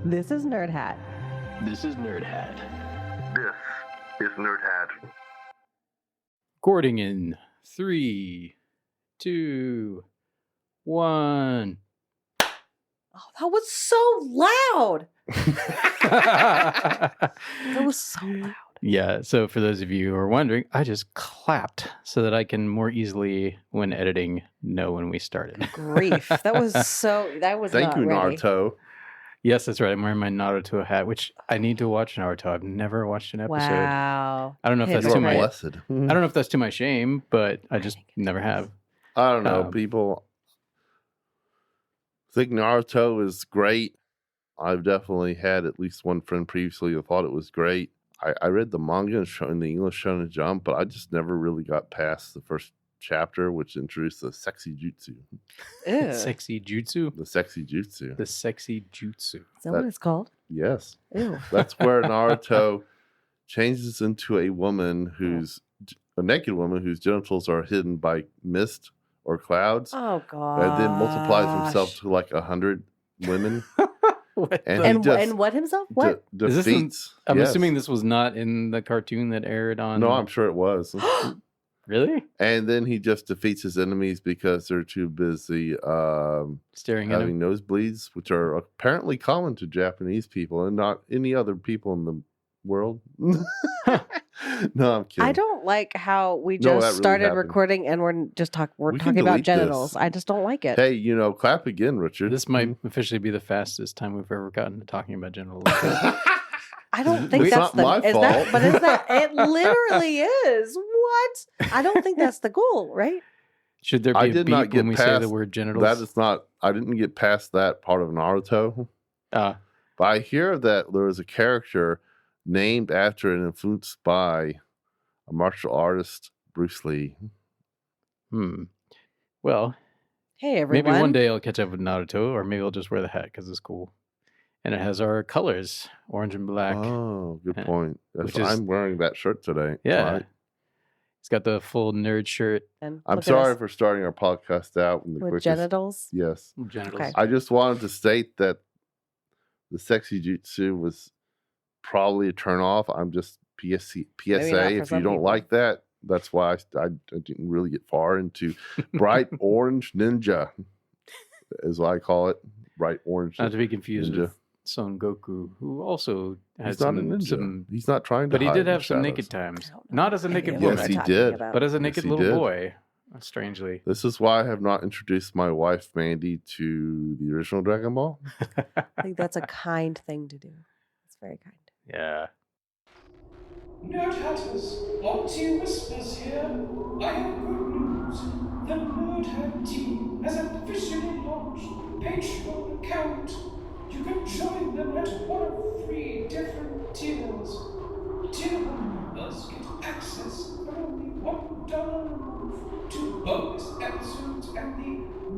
This is Nerd Hat. This is Nerd Hat. This is Nerd Hat. Recording in 3, 2, 1. Oh, that was so loud. That was so loud. Yeah, so for those of you who are wondering, I just clapped so that I can more easily, when editing, know when we started. Grief. That was Thank you, ready. Naruto. Yes, that's right. I'm wearing my Naruto hat, which I need to watch Naruto. I've never watched an episode. Wow. I don't know if that's You to are my blessed. I don't know if that's to my shame, but I just never have. I don't know. People think Naruto is great. I've definitely had at least one friend previously who thought it was great. I read the manga in the English Shonen Jump, but I just never really got past the first chapter, which introduced the sexy jutsu. Ew. Sexy jutsu? The sexy jutsu. The sexy jutsu. Is that what it's called? Yes. Ew. That's where Naruto changes into a woman a naked woman whose genitals are hidden by mist or clouds, Oh, God. and then multiplies himself to like 100 women. And And what himself? What? Is this defeats. I'm Yes. assuming this was not in the cartoon that aired on. No, I'm sure it was. Really? And then he just defeats his enemies because they're too busy Staring at having him. nosebleeds, which are apparently common to Japanese people and not any other people in the world. No, I'm kidding. I don't like how we No, just that really started happened. recording and we're We talking can about delete genitals. this. I just don't like it. Hey, clap again, Richard. This might officially be the fastest time we've ever gotten to talking about genital. I don't think It's that's not my is fault. that, but is that it? Literally is. What? I don't think that's the goal, right? Should there be I a did beep not get when we say the past word genitals? That is not. I didn't get past that part of Naruto. Ah, But I hear that there was a character named after and influenced by a martial artist, Bruce Lee. well, Hey, everyone. maybe one day I'll catch up with Naruto, or maybe I'll just wear the hat because it's cool. And it has our colors, orange and black. Oh, good Yeah. point. That's Which is- I'm wearing that shirt today. Yeah. Right. It's got the full nerd shirt. And I'm look at sorry us for starting our podcast out in the with quickest. genitals. Yes. Genitals. Okay. I just wanted to state that the sexy jutsu was probably a turn off. I'm just PSA. not for If some you don't people. like that, that's why I didn't really get far into Bright Orange Ninja, is what I call it. Bright Orange Not to be confused Ninja. with Son Goku, who also had He's not a some, ninja. He's not trying to. but he hide did in the have some naked shadows. times. I don't know Not as a any naked of Yes, what woman, you're he talking did. about. but as a Yes, naked he little did. boy. Strangely. This is why I have not introduced my wife Mandy to the original Dragon Ball. I think that's a kind thing to do. It's very kind. Yeah. Nerd Hatters, Opti Whispers here. I have good news. The Nerd Hat team has officially launched a Patreon account. You can join them at one of 3 different tiers. Tier 1 members get access for only $1 a month to bonus episodes and the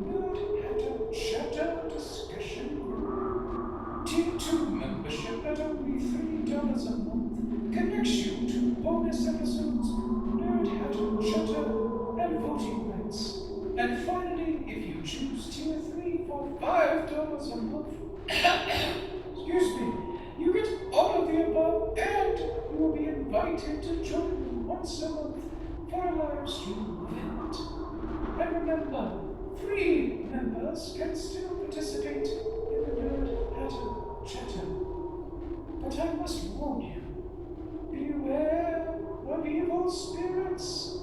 Nerd Hatter Chatter discussion group. Tier 2 membership at only $3 a month connects you to bonus episodes, Nerd Hatter Chatter, and voting rights. And finally, if you choose Tier 3 for $5 a month, excuse me, you get all of the above and you will be invited to join me once a month for a live stream event. And remember, free members can still participate in the Nerd Hatter Chatter. But I must warn you, beware of evil spirits,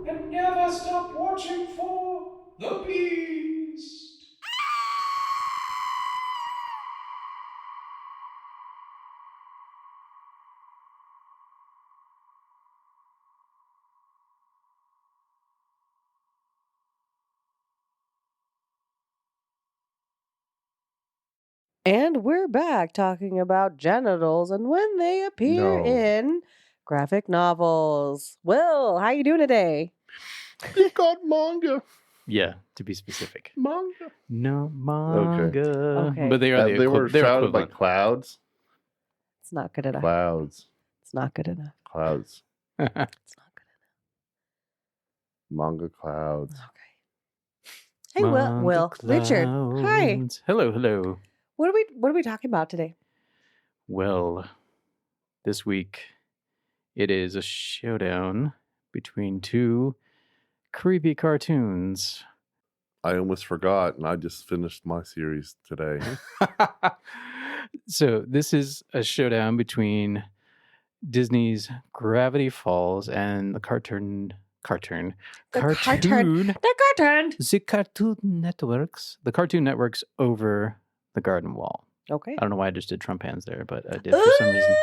and never stop watching for the beast. And we're back talking about genitals and when they appear No. in graphic novels. Will, how you doing today? They got manga. Yeah, to be specific. Manga. No manga. Okay. But they are They were they're shrouded by equivalent. clouds. It's not good enough. Clouds. It's not good enough. Clouds. It's not good Manga clouds. enough. Okay. Hey, Will. Manga Richard. Hi. clouds. Hello. What are we talking about today? Well, this week it is a showdown between two creepy cartoons. I almost forgot, and I just finished my series today. So this is a showdown between Disney's Gravity Falls and the Cartoon Networks. The Cartoon Networks over the Garden Wall. Okay. I don't know why I just did Trump hands there, but I did for some reason.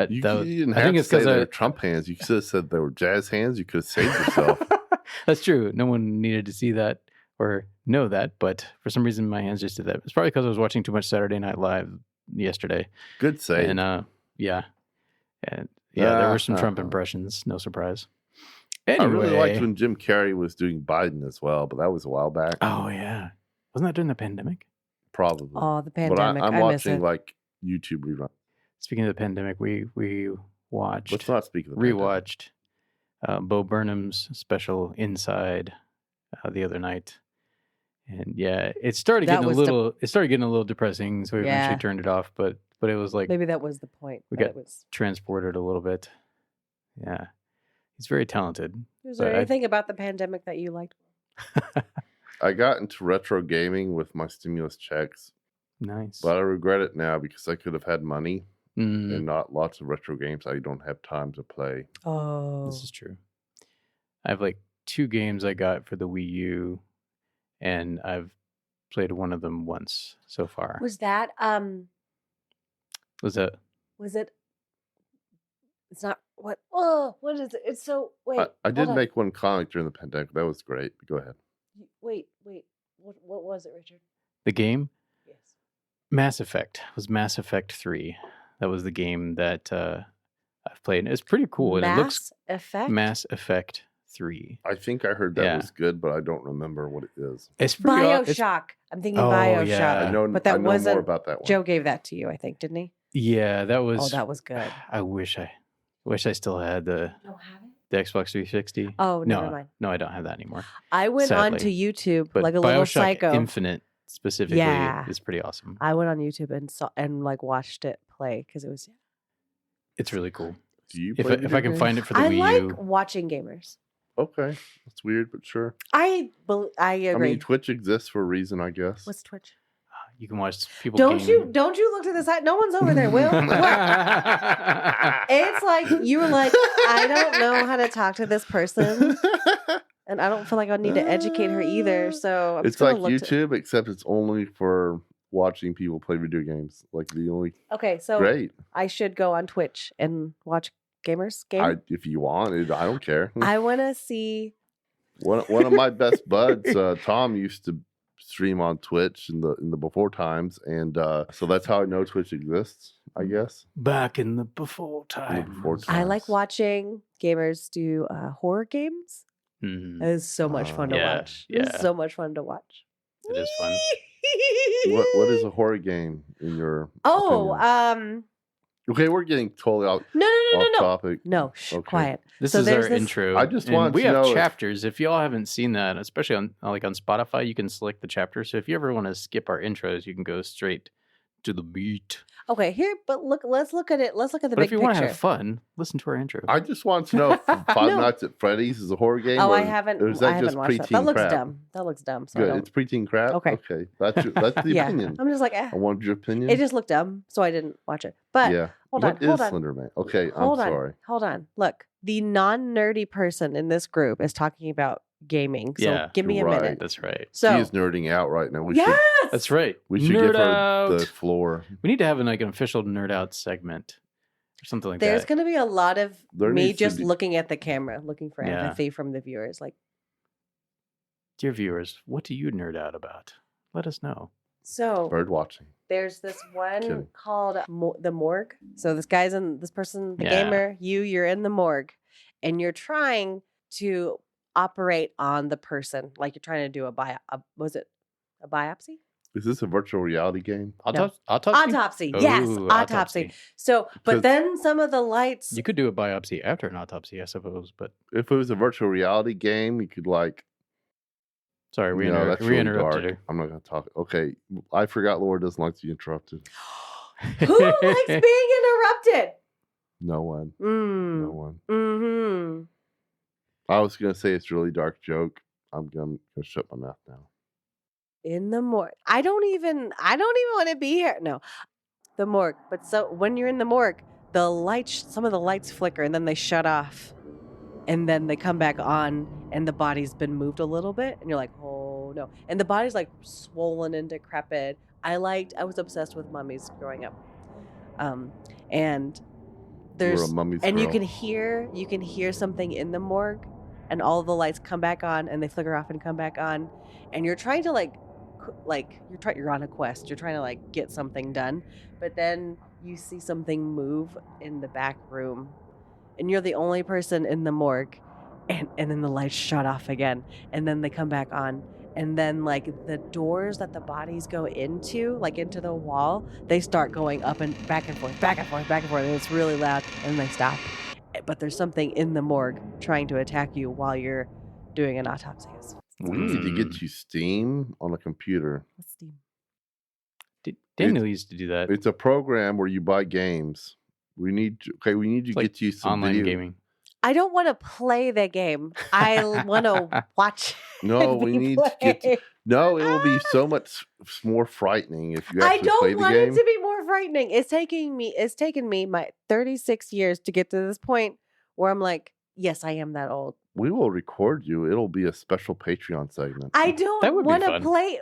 You didn't have to say they were Trump hands. You could have said they were jazz hands. You could have saved yourself. That's true. No one needed to see that or know that, but for some reason my hands just did that. It's probably because I was watching too much Saturday Night Live yesterday. Good save. And there were some Trump impressions. No surprise. Anyway, I really liked when Jim Carrey was doing Biden as well, but that was a while back. Oh yeah, wasn't that during the pandemic? Probably. Oh, the pandemic. But I'm watching like YouTube rerun. Speaking of the pandemic, we watched. Let's not speak of the rewatched Bo Burnham's special Inside the other night, and it started getting a little depressing, so we eventually turned it off. But it was like maybe that was the point. We got transported a little bit. Yeah, he's very talented. Was there anything about the pandemic that you liked? I got into retro gaming with my stimulus checks. Nice. But I regret it now because I could have had money and not lots of retro games I don't have time to play. Oh. This is true. I have like 2 games I got for the Wii U, and I've played one of them once so far. Was that Was it? It's not what? Oh, what is it? It's so wait. I did make one comic during the pandemic. That was great. Go ahead. Wait. What was it, Richard? The game? Yes. Mass Effect. It was Mass Effect 3. That was the game that I've played. It's pretty cool. And it looks Mass Effect 3. I think I heard that was good, but I don't remember what it is. It's pretty BioShock. I'm thinking BioShock. Yeah. I know more about that one. Joe gave that to you, I think, didn't he? Yeah, that was. Oh, that was good. I wish I still had the Xbox 360. Oh, never mind. No, I don't have that anymore. I went onto YouTube like a little BioShock psycho. Infinite specifically is pretty awesome. I went on YouTube and watched it play because it was. It's really cool. Do you? If I can find it for the Wii U. I like watching gamers. Okay, that's weird, but sure. I agree. I mean, Twitch exists for a reason, I guess. What's Twitch? You can watch people. Don't you look to the side? No one's over there, Will. It's like you were like, I don't know how to talk to this person, and I don't feel like I need to educate her either. So it's like YouTube, except it's only for watching people play video games. Like the only. Okay, so great. I should go on Twitch and watch gamers game. If you want, I don't care. I want to see. One of my best buds, Tom, used to stream on Twitch in the before times, and so that's how I know Twitch exists, I guess. Back in the before times. I like watching gamers do horror games. Mm-hmm. It is so much fun to watch. Yeah. It's so much fun to watch. It is fun. What is a horror game in your opinion? Okay, we're getting totally off topic. No, quiet. This is our intro. I just want to we know have chapters. If y'all haven't seen that, especially on Spotify, you can select the chapter. So if you ever want to skip our intros, you can go straight to the beat. Okay, here, but let's look at it. Let's look at the big picture. But if you want to have fun, listen to our intro. I just want to know if Five Nights at Freddy's is a horror game. Oh, I haven't. Or is that just watched preteen that. crap? That looks dumb. So good. It's preteen crap. Okay. That's the opinion. I'm just like, I wanted your opinion. It just looked dumb, so I didn't watch it. But hold on. Slender Man? Okay, I'm sorry. Hold on. Look, the non-nerdy person in this group is talking about gaming. So give me a minute. That's right. So she is nerding out right now. That's right. We should give her the floor. We need to have an official nerd out segment or something like There's that. going to be a lot of me just looking at the camera, looking for empathy from the viewers. Like, dear viewers, what do you nerd out about? Let us know. So bird watching. There's this one called the morgue. So this person, the gamer, you're in the morgue, and you're trying to operate on the person, like you're trying to do a biopsy? Is this a virtual reality game? Autopsy? Autopsy. Yes, autopsy. So, but then some of the lights. You could do a biopsy after an autopsy, I suppose. But if it was a virtual reality game, you could Sorry, we that's we really interrupted dark. her. I'm not going to talk. Okay, I forgot Laura doesn't like to be interrupted. Who likes being interrupted? No one. Mm. No one. Mm-hmm. I was going to say it's a really dark joke. I'm going to shut my mouth now. In the morgue. I don't even want to be here. No. The morgue. But so when you're in the morgue, the lights, some of the lights flicker and then they shut off. And then they come back on and the body's been moved a little bit. And you're like, oh no. And the body's like swollen and decrepit. I was obsessed with mummies growing up. And there's, You're a mummy's and girl. you can hear something in the morgue and all the lights come back on and they flicker off and come back on. And you're trying to you're on a quest. You're trying to get something done. But then you see something move in the back room. And you're the only person in the morgue, and then the lights shut off again, and then they come back on, and then the doors that the bodies go into the wall, they start going up and back and forth, back and forth, back and forth, and it's really loud, and they stop. But there's something in the morgue trying to attack you while you're doing an autopsy. We need to get you Steam on a computer. What's Steam? Daniel used to do that. It's a program where you buy games. We need to get you some online video. gaming. I don't want to play the game. I want to watch. No, we need to get you. No, it will be so much more frightening if you I actually play don't the want game. it to be more frightening. It's taken me my 36 years to get to this point where I'm like, yes, I am that old. We will record you. It'll be a special Patreon segment. I That don't would be want to fun. play.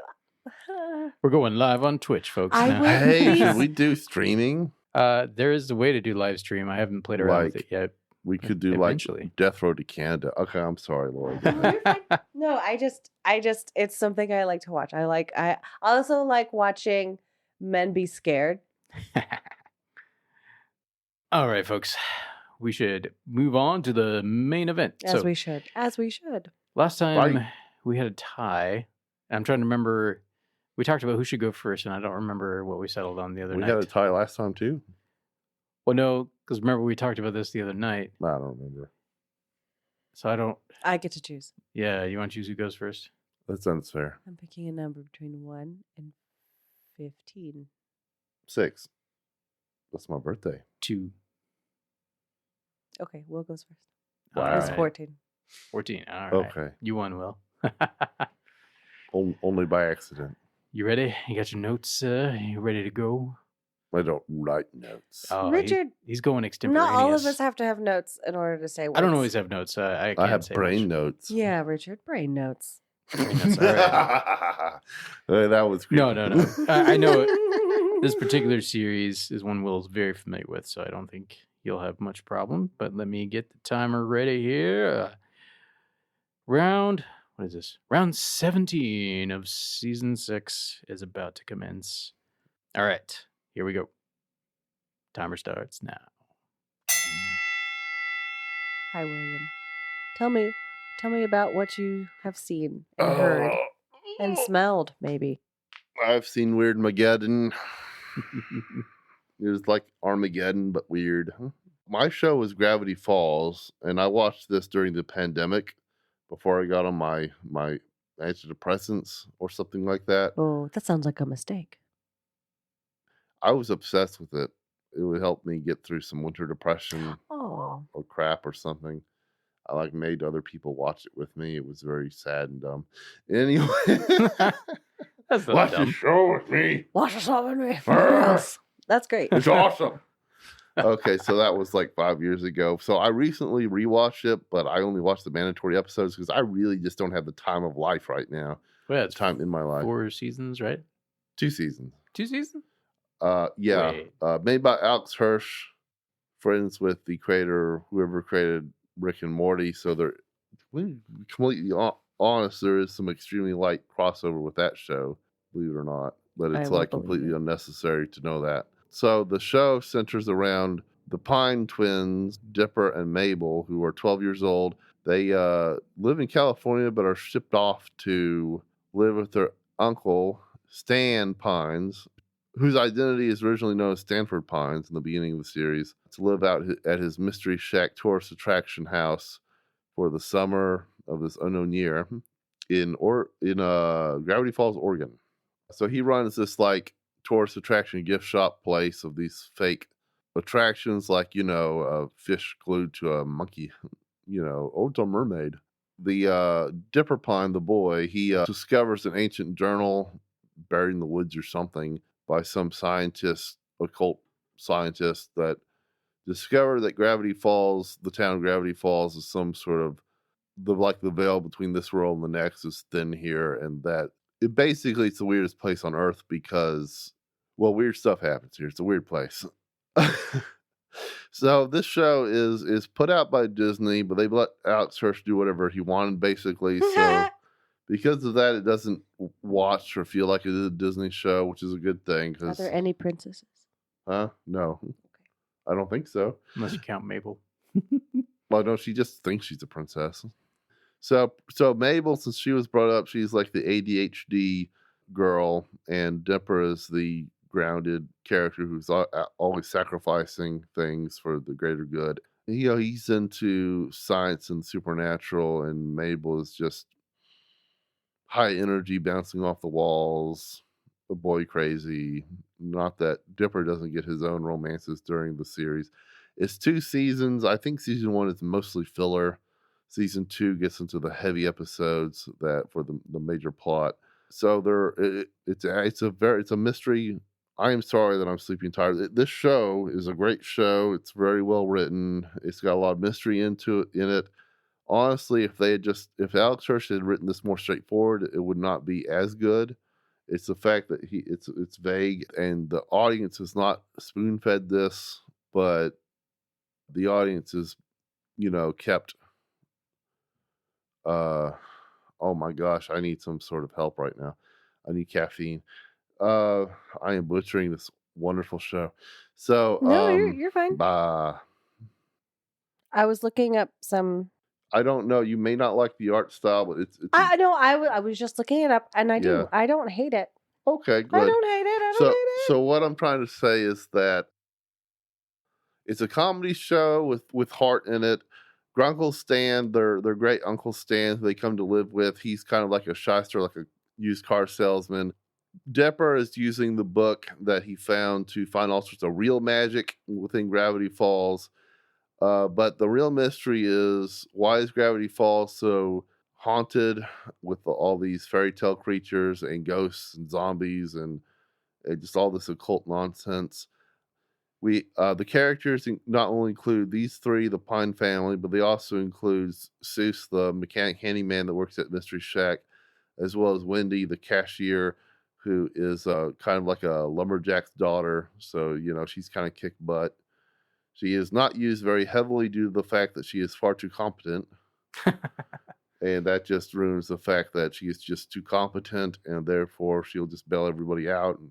We're going live on Twitch, folks. I now. would- Hey, Please. should we do streaming? There is a way to do live stream. I haven't played around with it yet. We could do Eventually. Death Road to Canada. Okay, I'm sorry, Laura. No, I just, it's something I like to watch. I also like watching men be scared. All right, folks. We should move on to the main event. As we should. Last time Right. we had a tie. I'm trying to remember. We talked about who should go first, and I don't remember what we settled on the other We night. had a tie last time too. Well, no, because remember we talked about this the other night. I don't remember. So I don't. I get to choose. Yeah, you want to choose who goes first? That sounds fair. I'm picking a number between 1 and 15. 6. That's my birthday. 2. Okay, Will goes first. All It's right. 14. 14. All right. Okay. You won, Will. Only by accident. You ready? You got your notes? You ready to go? I don't write notes. Oh, Richard, he's going extemporaneous. not all of us have to have notes in order to say words. I don't always have notes. I can't have say brain much. notes. Yeah, Richard, brain notes. Brain notes, all right. That was creepy. No. I know this particular series is one Will's very familiar with, so I don't think you'll have much problem. But let me get the timer ready here. What is this? Round 17 of season 6 is about to commence. All right, here we go. Timer starts now. Hi, William. Tell me about what you have seen and heard and smelled, maybe. I've seen Weird Mageddon. It was like Armageddon, but weird. My show was Gravity Falls, and I watched this during the pandemic before I got on my antidepressants or something like that. Oh, that sounds like a mistake. I was obsessed with it. It would help me get through some winter depression Oh, or crap or something. I made other people watch it with me. It was very sad and dumb. Anyway, That's not watch dumb. the show with me. watch us all with me. Arr. Yes. That's great. It's awesome. Okay, so that was like 5 years ago. So I recently rewatched it, but I only watched the mandatory episodes because I really just don't have the time of life right now. Well, it's Time in my life. 4 seasons, right? 2 seasons. 2 seasons? Yeah. Wait. Made by Alex Hirsch, friends with the creator, whoever created Rick and Morty. So they're completely honest. There is some extremely light crossover with that show, believe it or not. But I it's will like believe completely it. unnecessary to know that. So the show centers around the Pine twins, Dipper and Mabel, who are 12 years old. They live in California, but are shipped off to live with their uncle, Stan Pines, whose identity is originally known as Stanford Pines in the beginning of the series, to live out at his Mystery Shack tourist attraction house for the summer of this unknown year. in Gravity Falls, Oregon. So he runs this like tourist attraction gift shop place of these fake attractions, like, a fish glued to a monkey, oh, it's a mermaid. The Dipper Pine, the boy, he discovers an ancient journal buried in the woods or something by some occult scientist, that discover that Gravity Falls, the town of Gravity Falls, is some sort of the veil between this world and the next is thin here, and that it's the weirdest place on Earth because, well, weird stuff happens here. It's a weird place. So this show is put out by Disney, but they've let Alex Hirsch do whatever he wanted, basically. So because of that, it doesn't watch or feel like it is a Disney show, which is a good thing. Are there any princesses? No. Okay. I don't think so. Unless you count Mabel. Well, no, she just thinks she's a princess. So Mabel, since she was brought up, she's like the ADHD girl, and Dipper is the grounded character who's always sacrificing things for the greater good. He's into science and supernatural, and Mabel is just high energy, bouncing off the walls, a boy crazy. Not that Dipper doesn't get his own romances during the series. It's 2 seasons. I think season 1 is mostly filler. Season 2 gets into the heavy episodes that for the major plot. So it's a mystery. I am sorry that I'm sleeping tired. This show is a great show. It's very well written. It's got a lot of mystery in it. Honestly, if Alex Hirsch had written this more straightforward, it would not be as good. It's the fact that it's vague, and the audience is not spoon-fed this, but the audience is, kept. Oh my gosh, I need some sort of help right now. I need caffeine. I am butchering this wonderful show. So no, you're fine. I was looking up some. I don't know. You may not like the art style, but it's. I know. I was just looking it up, and I do. Yeah. I don't hate it. Okay, good. I don't hate it. So what I'm trying to say is that it's a comedy show with heart in it. Grunkle Stan, their great Uncle Stan, who they come to live with, he's kind of like a shyster, like a used car salesman. Dipper is using the book that he found to find all sorts of real magic within Gravity Falls. But the real mystery is, why is Gravity Falls so haunted with all these fairy tale creatures and ghosts and zombies and just all this occult nonsense? The characters not only include these 3, the Pine family, but they also include Seuss, the mechanic handyman that works at Mystery Shack, as well as Wendy, the cashier, who is kind of like a lumberjack's daughter. So, she's kind of kick butt. She is not used very heavily due to the fact that she is far too competent. And that just ruins the fact that she is just too competent, and therefore she'll just bail everybody out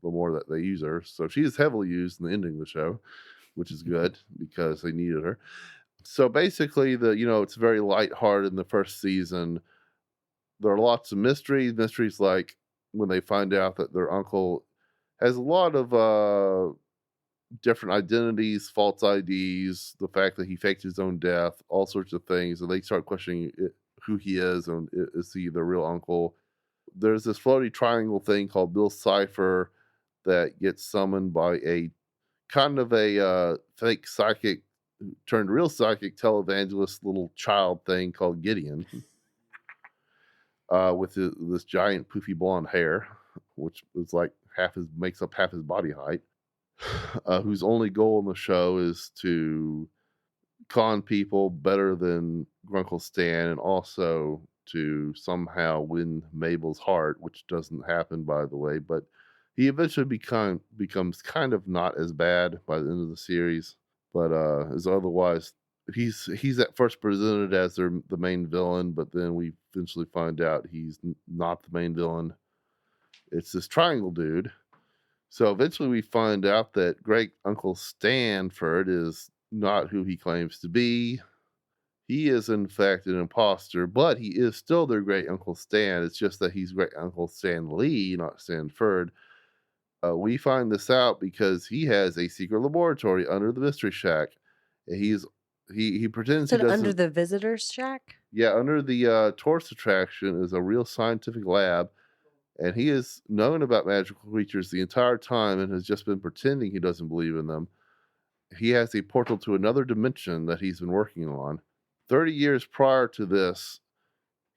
the more that they use her. So she is heavily used in the ending of the show, which is good because they needed her. So basically, it's very lighthearted in the first season. There are lots of mysteries like when they find out that their uncle has a lot of different identities, false IDs, the fact that he faked his own death, all sorts of things, and they start questioning who he is and is he the real uncle. There's this floaty triangle thing called Bill Cipher that gets summoned by a kind of a fake psychic turned real psychic televangelist little child thing called Gideon, with this giant poofy blonde hair, which is like makes up half his body height, whose only goal in the show is to con people better than Grunkle Stan, and also to somehow win Mabel's heart, which doesn't happen, by the way, but he eventually becomes kind of not as bad by the end of the series, but is otherwise he's at first presented as the main villain, but then we eventually find out he's not the main villain. It's this triangle dude. So eventually we find out that great Uncle Stanford is not who he claims to be. He is in fact an imposter, but he is still their great Uncle Stan. It's just that he's great Uncle Stan Lee, not Stanford. We find this out because he has a secret laboratory under the Mystery Shack. He pretends he doesn't. Under the visitor's shack? Yeah, under the tourist attraction is a real scientific lab, and he has known about magical creatures the entire time and has just been pretending he doesn't believe in them. He has a portal to another dimension that he's been working on. 30 years prior to this,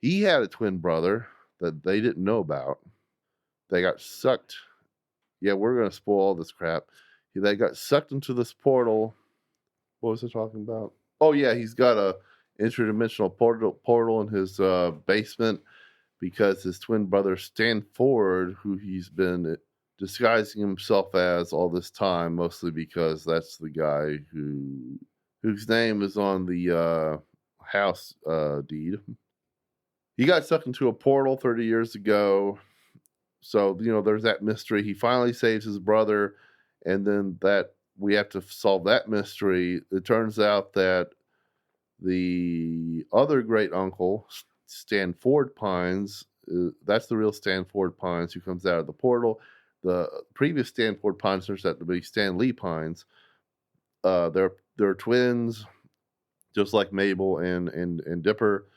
he had a twin brother that they didn't know about. They got sucked. Yeah, we're going to spoil all this crap. They got sucked into this portal. What was I talking about? Oh, yeah, he's got a interdimensional portal in his basement because his twin brother, Stan Ford, who he's been disguising himself as all this time, mostly because that's the guy whose name is on the house deed. He got sucked into a portal 30 years ago. So, there's that mystery. He finally saves his brother, and then that we have to solve that mystery. It turns out that the other great uncle, Stan Ford Pines, that's the real Stan Ford Pines who comes out of the portal. The previous Stan Ford Pines turns out to be Stan Lee Pines. They're twins, just like Mabel and Dipper.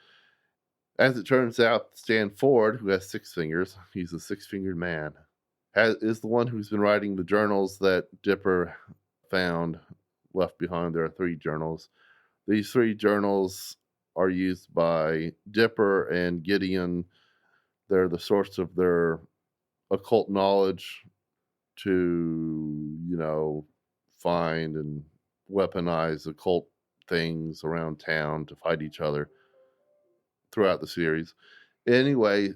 As it turns out, Stan Ford, who has 6 fingers, he's a 6-fingered man, is the one who's been writing the journals that Dipper found left behind. There are 3 journals. These 3 journals are used by Dipper and Gideon. They're the source of their occult knowledge to, find and weaponize occult things around town to fight each other throughout the series. Anyway.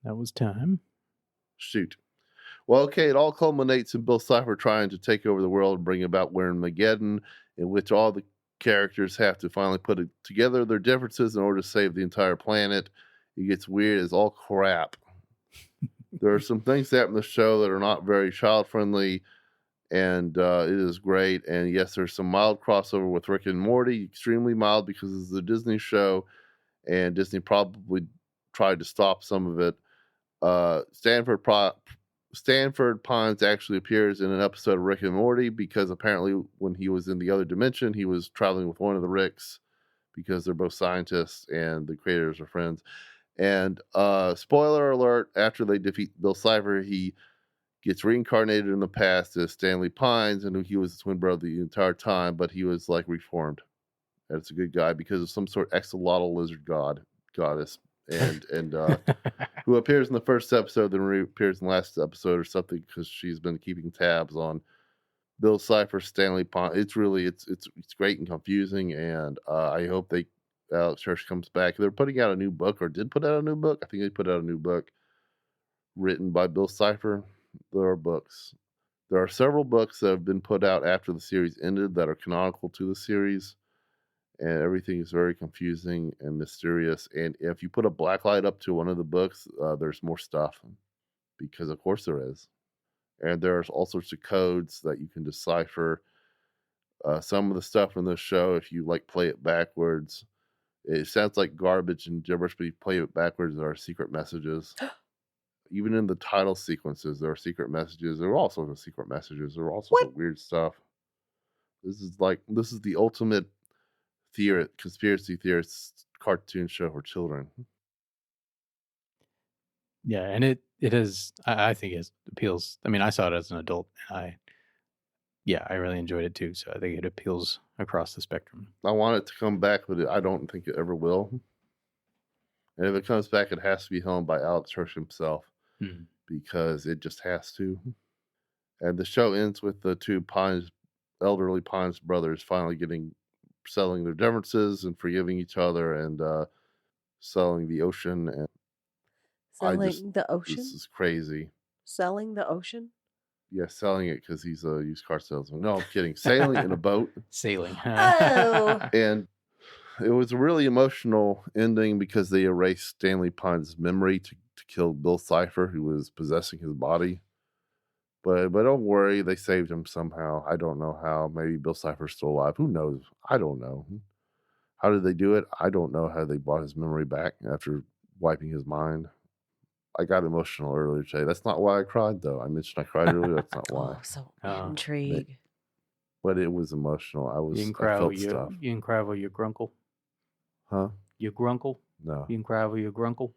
That was time. Shoot. Well, okay, it all culminates in Bill Cipher trying to take over the world and bring about Armageddon, in which all the characters have to finally put together their differences in order to save the entire planet. It gets weird as all crap. There are some things that happen in the show that are not very child-friendly, and it is great. And yes, there's some mild crossover with Rick and Morty, extremely mild because it's a Disney show, and Disney probably tried to stop some of it. Stanford Pines actually appears in an episode of Rick and Morty because apparently when he was in the other dimension, he was traveling with one of the Ricks because they're both scientists and the creators are friends. And spoiler alert, after they defeat Bill Cipher, he gets reincarnated in the past as Stanley Pines, and he was the twin brother the entire time, but he was reformed. And it's a good guy because of some sort of axolotl lizard goddess, and who appears in the first episode, then reappears in the last episode or something because she's been keeping tabs on Bill Cipher, Stanley Pines. It's really it's great and confusing, and I hope Alex Hirsch comes back. They're putting out a new book, or did put out a new book. I think they put out a new book written by Bill Cipher. There are several books that have been put out after the series ended that are canonical to the series. And everything is very confusing and mysterious. And if you put a black light up to one of the books, there's more stuff. Because, of course, there is. And there's all sorts of codes that you can decipher. Some of the stuff in this show, if you play it backwards, it sounds like garbage and gibberish, but you play it backwards, there are secret messages. Even in the title sequences, there are secret messages. There are all sorts of secret messages. There are all sorts of weird stuff. This is the ultimate conspiracy theorist cartoon show for children. Yeah, and it is. I think it appeals. I mean, I saw it as an adult, and I really enjoyed it too. So I think it appeals across the spectrum. I want it to come back, but I don't think it ever will. And if it comes back, it has to be helmed by Alex Hirsch himself, because it just has to. And the show ends with the 2 elderly Pines brothers finally settling their differences and forgiving each other and selling the ocean. And the ocean? This is crazy. Selling the ocean? Yeah, selling it because he's a used car salesman. No, I'm kidding. Sailing in a boat. Sailing. Oh. And it was a really emotional ending because they erased Stanley Pines' memory to kill Bill Cipher, who was possessing his body. But don't worry, they saved him somehow. I don't know how. Maybe Bill Cipher's still alive. Who knows? I don't know. How did they do it? I don't know how they brought his memory back after wiping his mind. I got emotional earlier today. That's not why I cried, though. I mentioned I cried earlier. That's not why. Oh, so intrigued. But it was emotional. I felt stuff. You can cry over your grunkle. Huh? Your grunkle? No. You didn't cry over your grunkle?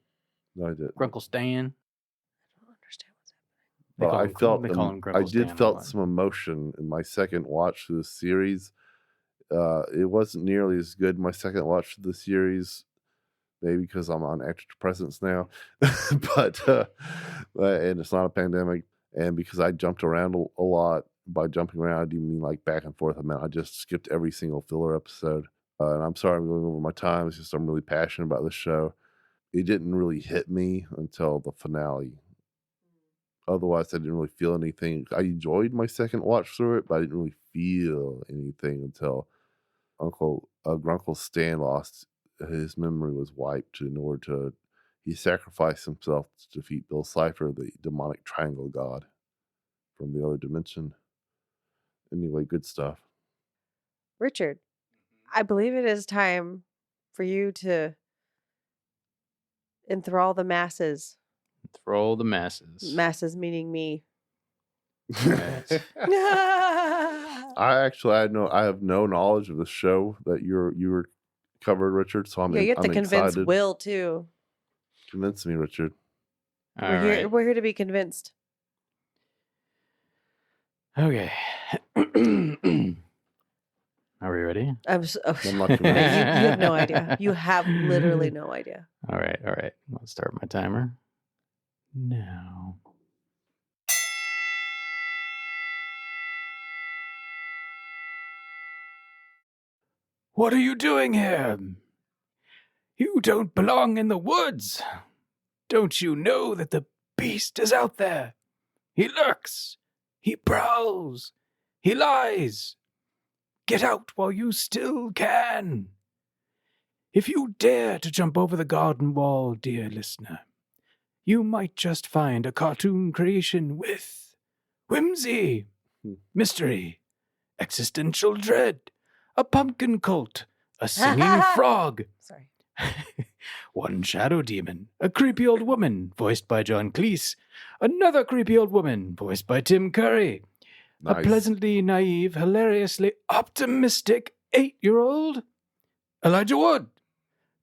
No, I didn't. Grunkle Stan? I don't understand what's happening. But I felt some emotion in my second watch through the series. It wasn't nearly as good my second watch of the series, maybe because I'm on antidepressants now, but and it's not a pandemic, and because I jumped around a lot. By jumping around, I didn't mean like back and forth. I meant I just skipped every single filler episode. And I'm sorry I'm going over my time. It's just I'm really passionate about this show. It didn't really hit me until the finale. Otherwise, I didn't really feel anything. I enjoyed my second watch through it, but I didn't really feel anything until Grunkle Stan lost. His memory was wiped in order to. He sacrificed himself to defeat Bill Cipher, the demonic triangle god from the other dimension. Anyway, good stuff. Richard, I believe it is time for you to enthrall the masses. Enthrall the masses. Masses meaning me. I have no knowledge of the show that you were covered, Richard. So you have to convince excited. Will too. Convince me, Richard. We're here to be convinced. Okay. Are we ready? I'm not convinced. You have no idea. You have literally no idea. All right. I'll start my timer now. What are you doing here? You don't belong in the woods. Don't you know that the beast is out there? He lurks. He prowls. He lies. Get out while you still can. If you dare to jump over the garden wall, dear listener, you might just find a cartoon creation with whimsy, mystery, existential dread, a pumpkin cult, a singing frog. Sorry. One shadow demon, a creepy old woman, voiced by John Cleese, another creepy old woman, voiced by Tim Curry, Nice. A pleasantly naive, hilariously optimistic 8-year-old, Elijah Wood,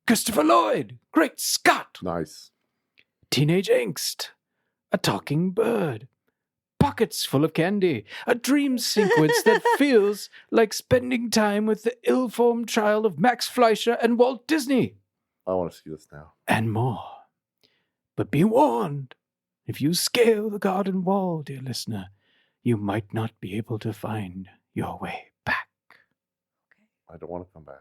Christopher Lloyd, Great Scott, Nice. Teenage angst, a talking bird, pockets full of candy, a dream sequence that feels like spending time with the ill-formed child of Max Fleischer and Walt Disney. I want to see this now. And more. But be warned, if you scale the garden wall, dear listener, you might not be able to find your way back. I don't want to come back.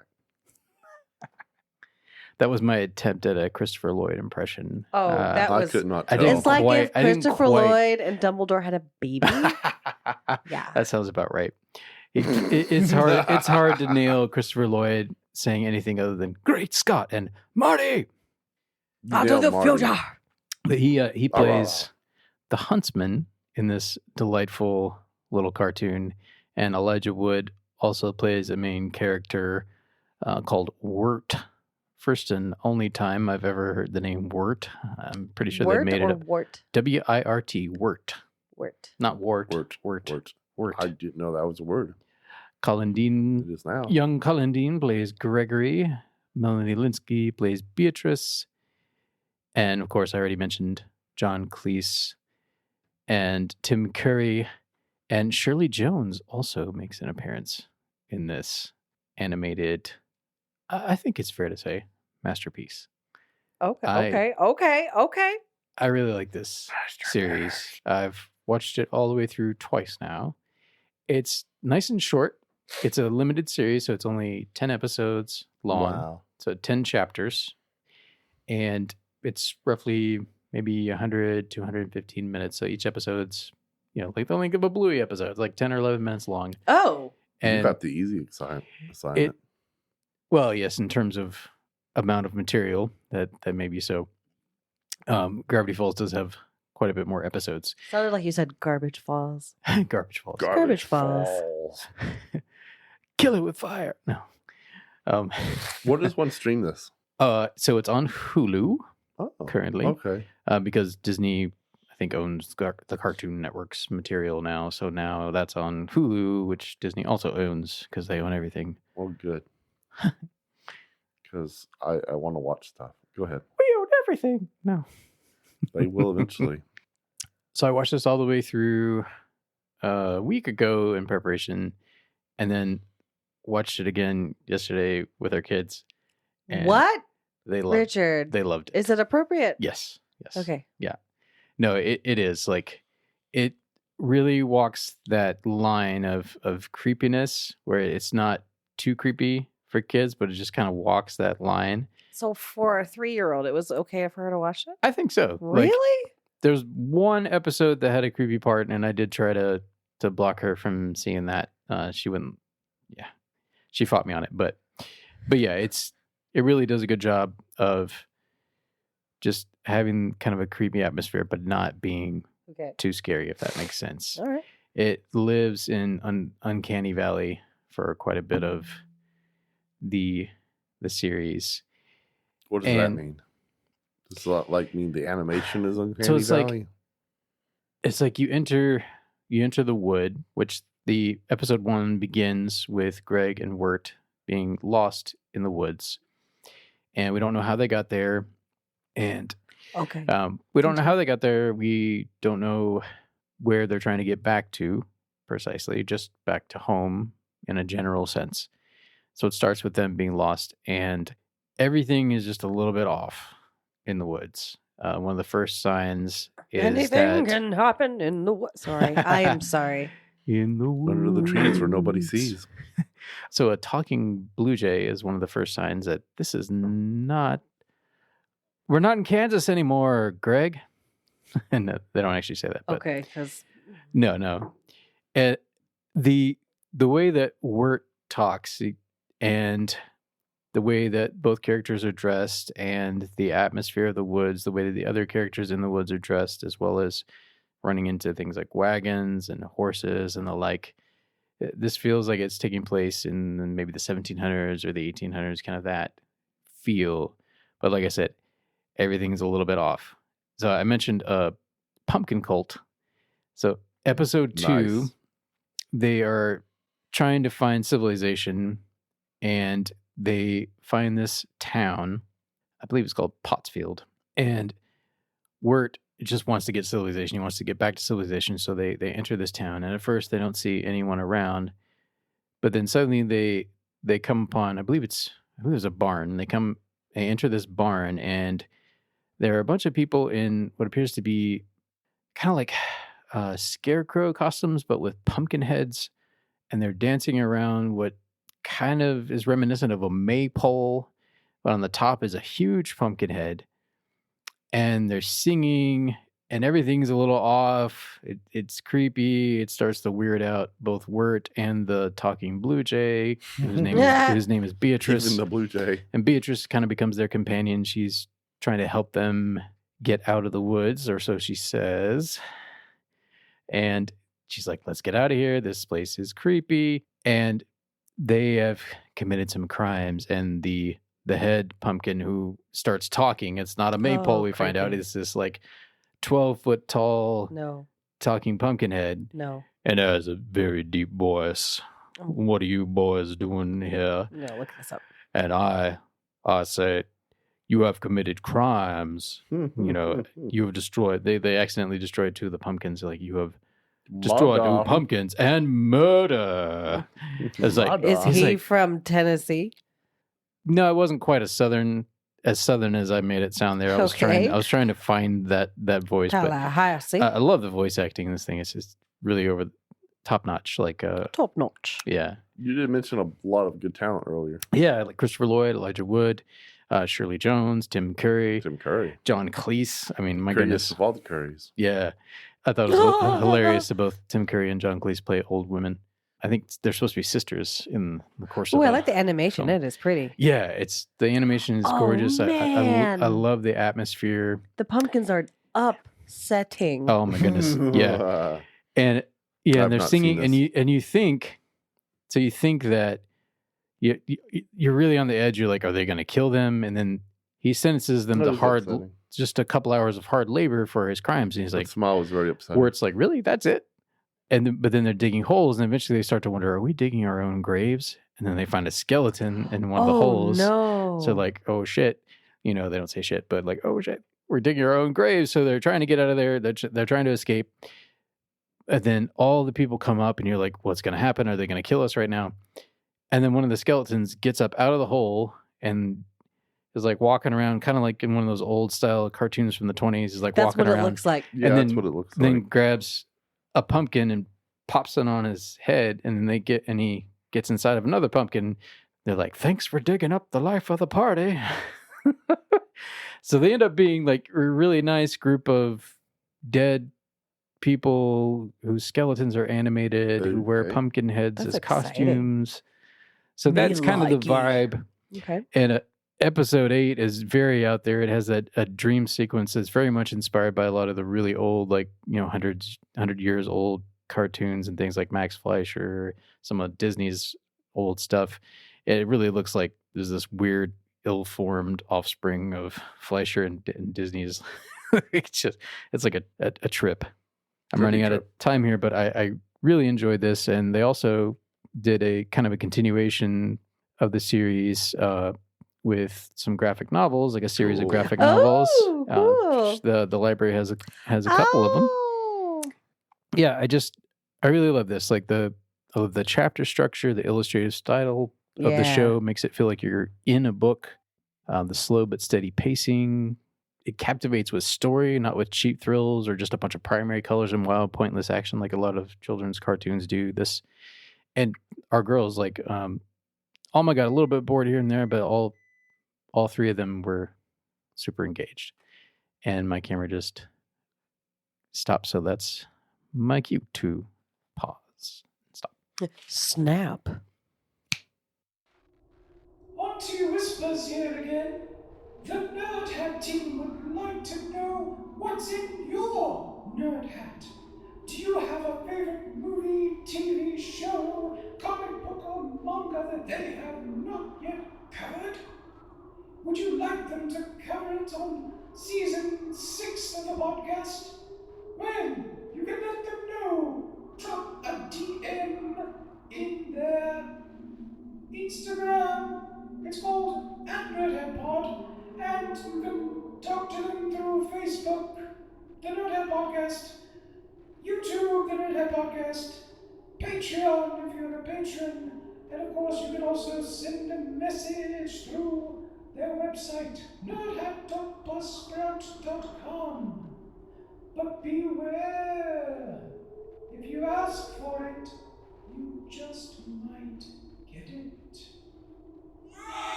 That was my attempt at a Christopher Lloyd impression. Oh, that was... I could not I tell. It's like if Christopher Lloyd and Dumbledore had a baby. Yeah. That sounds about right. It's hard. It's hard to nail Christopher Lloyd saying anything other than "Great Scott" and "Marty." Out of the future. But he plays the huntsman in this delightful little cartoon, and Elijah Wood also plays a main character called Wirt. First and only time I've ever heard the name Wirt. I'm pretty sure they made it up. Wart? W-I-R-T, Wirt. Wirt. Not Wart. Wirt. Wirt. I didn't know that was a word. Colin Dean, It is now. young Colin Dean plays Gregory. Melanie Linsky plays Beatrice. And of course, I already mentioned John Cleese and Tim Curry. And Shirley Jones also makes an appearance in this animated, I think it's fair to say, masterpiece. Okay. I really like this series. I've watched it all the way through twice now. It's nice and short. It's a limited series, so it's only 10 episodes long. Wow. So 10 chapters. And it's roughly maybe 100 to 115 minutes. So each episode's, like the length of a Bluey episode. It's like 10 or 11 minutes long. Oh. You And got the easy assignment. well, yes, in terms of amount of material, that may be so. Gravity Falls does have quite a bit more episodes. Sounded like you said Garbage Falls. Garbage Falls. Garbage Falls. Kill it with fire. No. Where does one stream this? So it's on Hulu currently. Okay. Because Disney, I think, owns the Cartoon Network's material now. So now that's on Hulu, which Disney also owns because they own everything. Well, good. Because I want to watch stuff. Go ahead. We own everything. No. They will eventually. So I watched this all the way through a week ago in preparation, and then watched it again yesterday with our kids. And What? They loved Richard. They loved it. Is it appropriate? Yes. Okay. Yeah. No, it is. Like, it really walks that line of creepiness where it's not too creepy for kids, but it just kind of walks that line. So for a 3-year-old, it was okay for her to watch it? I think so. Really? Like, there's one episode that had a creepy part, and I did try to block her from seeing that. She wouldn't. Yeah, she fought me on it, but yeah, it really does a good job of just having kind of a creepy atmosphere, but not being too scary, if that makes sense. All right. It lives in Uncanny Valley for quite a bit of the series. What does that mean? Does it like mean the animation is Uncanny Valley? It's like you enter the wood, which the episode 1 begins with Greg and Wirt being lost in the woods, and we don't know how they got there, and we don't know how they got there. We don't know where they're trying to get back to precisely, just back to home in a general sense. So it starts with them being lost, and everything is just a little bit off in the woods. One of the first signs is anything can happen in the woods. Sorry, I am sorry. In the woods. Under the trees where nobody sees. So a talking blue jay is one of the first signs that this is not... We're not in Kansas anymore, Greg. And they don't actually say that. But okay, because... No. The way that Wirt talks and the way that both characters are dressed and the atmosphere of the woods, the way that the other characters in the woods are dressed, as well as running into things like wagons and horses and the like. This feels like it's taking place in maybe the 1700s or the 1800s, kind of that feel. But like I said, everything's a little bit off. So I mentioned Pumpkin Cult. So episode 2, they are trying to find civilization, and they find this town. I believe it's called Pottsfield. And Wirt just wants to get civilization. He wants to get back to civilization. So they enter this town. And at first they don't see anyone around. But then suddenly they come upon, I believe there's a barn. They enter this barn, and there are a bunch of people in what appears to be kind of like scarecrow costumes, but with pumpkin heads. And they're dancing around what kind of is reminiscent of a maypole, but on the top is a huge pumpkin head. And they're singing, and everything's a little off. It's creepy. It starts to weird out both Wirt and the talking blue jay, whose name is Beatrice. Even the blue jay. And Beatrice kind of becomes their companion. She's trying to help them get out of the woods, or so she says. And she's like, let's get out of here. This place is creepy. And they have committed some crimes, and the head pumpkin who starts talking, it's not a maypole, we find out. It's this like 12-foot tall talking pumpkin head. No. And has a very deep voice. What are you boys doing here? No, look this up. And I say, you have committed crimes. You have destroyed, they accidentally destroyed 2 of the pumpkins. Like, you have destroyed 2 pumpkins and murder. It's like, is he from Tennessee? No, it wasn't quite as southern as I made it sound there. I was trying to find that voice. Tallahassee. But I love the voice acting in this thing. It's just really over top notch. Like top notch. Yeah. You did mention a lot of good talent earlier. Yeah, like Christopher Lloyd, Elijah Wood, Shirley Jones, Tim Curry, John Cleese. I mean, my goodness, of all the Currys. Yeah, I thought it was hilarious that both Tim Curry and John Cleese play old women. I think they're supposed to be sisters in the course of it. Oh, I like the animation. It is pretty. Yeah, the animation is gorgeous. I love the atmosphere. The pumpkins are upsetting. Oh my goodness. Yeah. And they're singing, and you think that you're really on the edge. You're like, are they going to kill them? And then he sentences them to just a couple hours of hard labor for his crimes. And he's like, smile was very upsetting. Where it's like, really? That's it? But then they're digging holes, and eventually they start to wonder, are we digging our own graves? And then they find a skeleton in one of the holes. No. So like, oh shit. they don't say shit, but like, oh shit, we're digging our own graves. So they're trying to get out of there. They're trying to escape. And then all the people come up and you're like, what's going to happen? Are they going to kill us right now? And then one of the skeletons gets up out of the hole and is like walking around, kind of like in one of those old style cartoons from the 20s. He's like walking around. That's what it looks like. Yeah, and that's what it looks like. Then grabs a pumpkin and pops it on his head. And then he gets inside of another pumpkin. They're like, thanks for digging up the life of the party. So they end up being like a really nice group of dead people whose skeletons are animated, who wear pumpkin heads as costumes. So that's kind of the vibe. Okay. And episode 8 is very out there. It has a dream sequence that's very much inspired by a lot of the really old, like, 100 years old cartoons and things like Max Fleischer, some of Disney's old stuff. It really looks like there's this weird, ill-formed offspring of Fleischer and Disney's. It's like a trip. I'm running out of time here, but I really enjoyed this. And they also did a kind of a continuation of the series with some graphic novels, like a series of graphic novels. Cool. The library has a couple of them. Yeah, I really love this. Like the chapter structure, the illustrative style of the show makes it feel like you're in a book. The slow but steady pacing. It captivates with story, not with cheap thrills or just a bunch of primary colors and wild, pointless action like a lot of children's cartoons do. This, and our girls, like, Alma got a little bit bored here and there, but all 3 of them were super engaged. And my camera just stopped, so that's my cue to pause and stop. Snap. On to Whispers here again. The Nerd Hat team would like to know what's in your Nerd Hat. Do you have a favorite movie, TV show, comic book, or manga that they have not yet covered? Would you like them to cover it on season 6 of the podcast? Well, you can let them know. Drop a DM in their Instagram. It's called @NerdheadPod. And you can talk to them through Facebook, the Nerdhead Podcast, YouTube, the Nerdhead Podcast, Patreon if you're a patron, and of course you can also send a message through their website, nerdhat.buzzsprout.com. But beware, if you ask for it, you just might get it.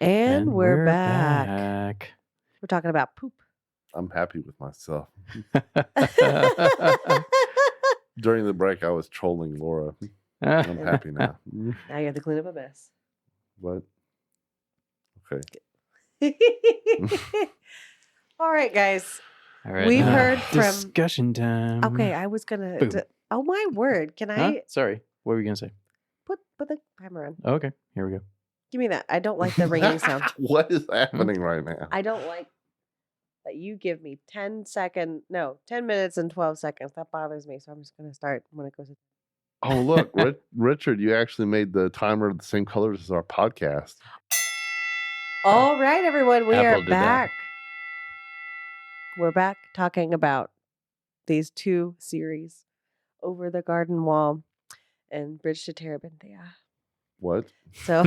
And we're back. We're talking about poop. I'm happy with myself. During the break, I was trolling Laura. I'm happy now. Now you have to clean up a mess. What? Okay. All right, guys. All right. We've heard from... Discussion time. Okay, I was going to... Oh, my word. Can I... Sorry. What were you going to say? Put the timer on. Oh, okay. Here we go. Give me that. I don't like the ringing sound. What is happening right now? I don't like that you give me 10 minutes and 12 seconds. That bothers me. So I'm just going to start when it goes. Oh, look, Richard, you actually made the timer the same colors as our podcast. All right, everyone. We Apple are back. We're back talking about these 2 series, Over the Garden Wall and Bridge to Terabithia. What? So,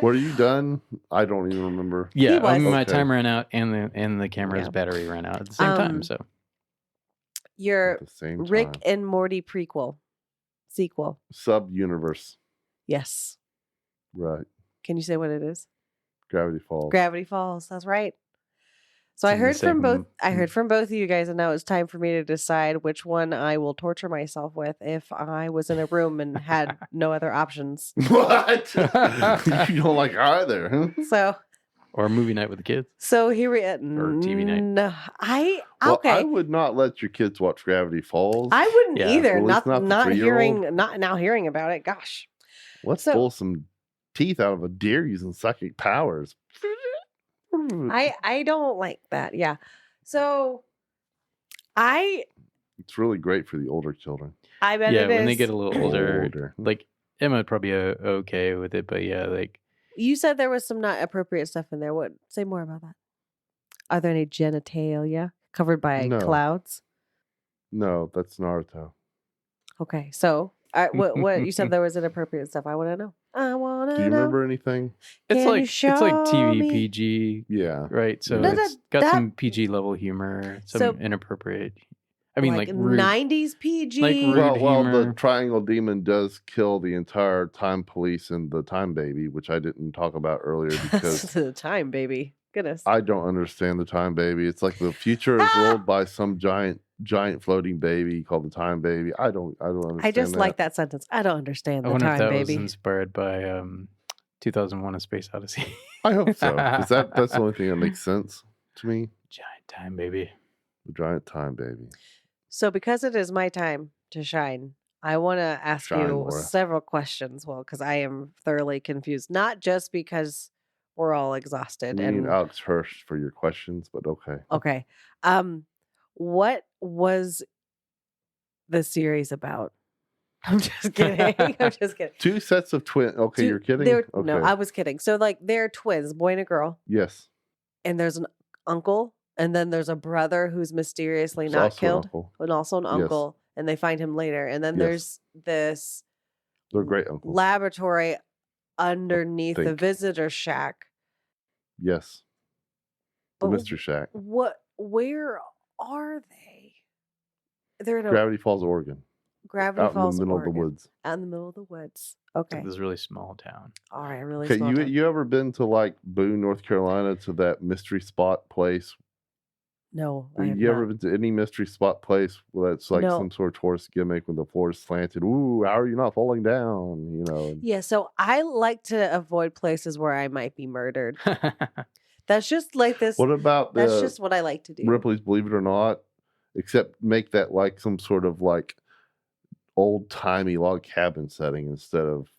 were you done? I don't even remember. Yeah, my timer ran out and the camera's battery ran out at the same time. So, your Rick and Morty sequel, Sub-Universe. Yes. Right. Can you say what it is? Gravity Falls. Gravity Falls. That's right. So I heard from both of you guys, and now it's time for me to decide which one I will torture myself with if I was in a room and had no other options. What? You don't like either, huh? So, or movie night with the kids. So here we are. Or TV night. No, I would not let your kids watch Gravity Falls. I wouldn't either. Well, not hearing about it. Gosh. Let's pull some teeth out of a deer using psychic powers. I don't like that. Yeah. So I It's really great for the older children. I bet it is. When they get a little older. Like Emma would probably be okay with it, but yeah, like you said there was some not appropriate stuff in there. What? Say more about that. Are there any genitalia covered by clouds? No, that's Naruto. Okay, so what you said there was inappropriate stuff. I want to know. I want to know. Do you remember anything? It's like TV PG. Yeah. Right. So it's got some PG level humor, some inappropriate. I mean, like rude, 90s PG. Like rude humor. The Triangle Demon does kill the entire Time Police and the Time Baby, which I didn't talk about earlier because the Time Baby. Goodness. I don't understand the Time Baby. It's like the future is ruled by some giant floating baby called the Time Baby. I don't understand. I just like that sentence. I don't understand the Time Baby. I wonder if that was inspired by 2001: A Space Odyssey. I hope so, because that's the only thing that makes sense to me. Giant Time Baby. The Giant Time Baby. So because it is my time to shine, I want to ask you several questions. Well, because I am thoroughly confused, not just because we're all exhausted. We need Alex Hirsch for your questions, but okay. Okay. What was the series about? I'm just kidding. I'm just kidding. 2 sets of twins. Okay, you're kidding? Okay. No, I was kidding. So like they're twins, boy and a girl. Yes. And there's an uncle. And then there's a brother who's mysteriously not killed, and also an uncle, and they find him later. And then there's this great uncle laboratory underneath the visitor shack. Yes, the Mystery Shack. Where are they? They're in Gravity Falls, Oregon. Gravity Falls, in the middle Oregon. of the woods. Out in the middle of the woods. Okay. It's this really small town. All right, really small town. You ever been to like Boone, North Carolina, to that mystery spot place? No. You ever been to any mystery spot place where it's like some sort of tourist gimmick when the floor is slanted? Ooh, how are you not falling down? You know. Yeah, so I like to avoid places where I might be murdered. That's just like this. What about that's just what I like to do. Ripley's Believe It or Not, except make that like some sort of like old timey log cabin setting instead of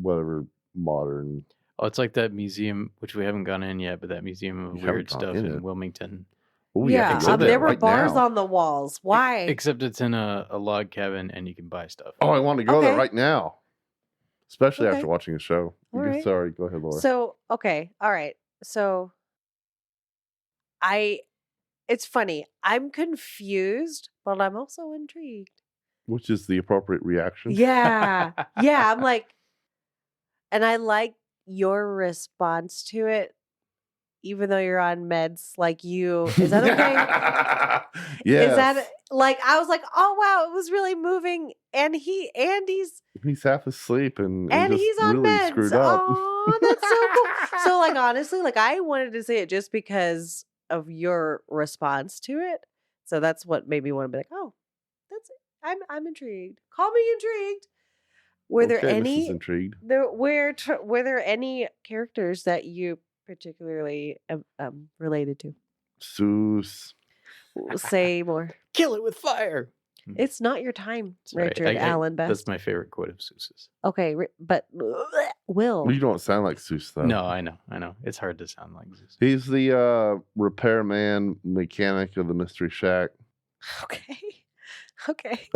whatever modern. Oh, it's like that museum, which we haven't gone in yet, but that museum of weird stuff in Wilmington. Ooh, yeah, there were bars on the walls. Why? Except it's in a log cabin and you can buy stuff. Oh, I want to go there right now. Especially after watching the show. Sorry, go ahead, Laura. So, all right. So, it's funny. I'm confused, but I'm also intrigued. Which is the appropriate reaction. Yeah. Yeah, I'm like, and I like your response to it. Even though you're on meds, like you, is that okay? Yeah. Is that like, I was like, oh wow, it was really moving. And he's half asleep and he's on really meds. Screwed up. Oh, that's so cool. So like, honestly, like I wanted to say it just because of your response to it. So that's what made me want to be like, oh, that's it. I'm intrigued. Call me intrigued. Were there any intrigued? Were there any characters that you particularly related to? Seuss. Say more. Kill it with fire. It's not your time, Richard Allen Best. That's my favorite quote of Seuss's. Okay, but Will. You don't sound like Seuss, though. No, I know. It's hard to sound like Seuss. He's the repairman mechanic of the Mystery Shack. Okay.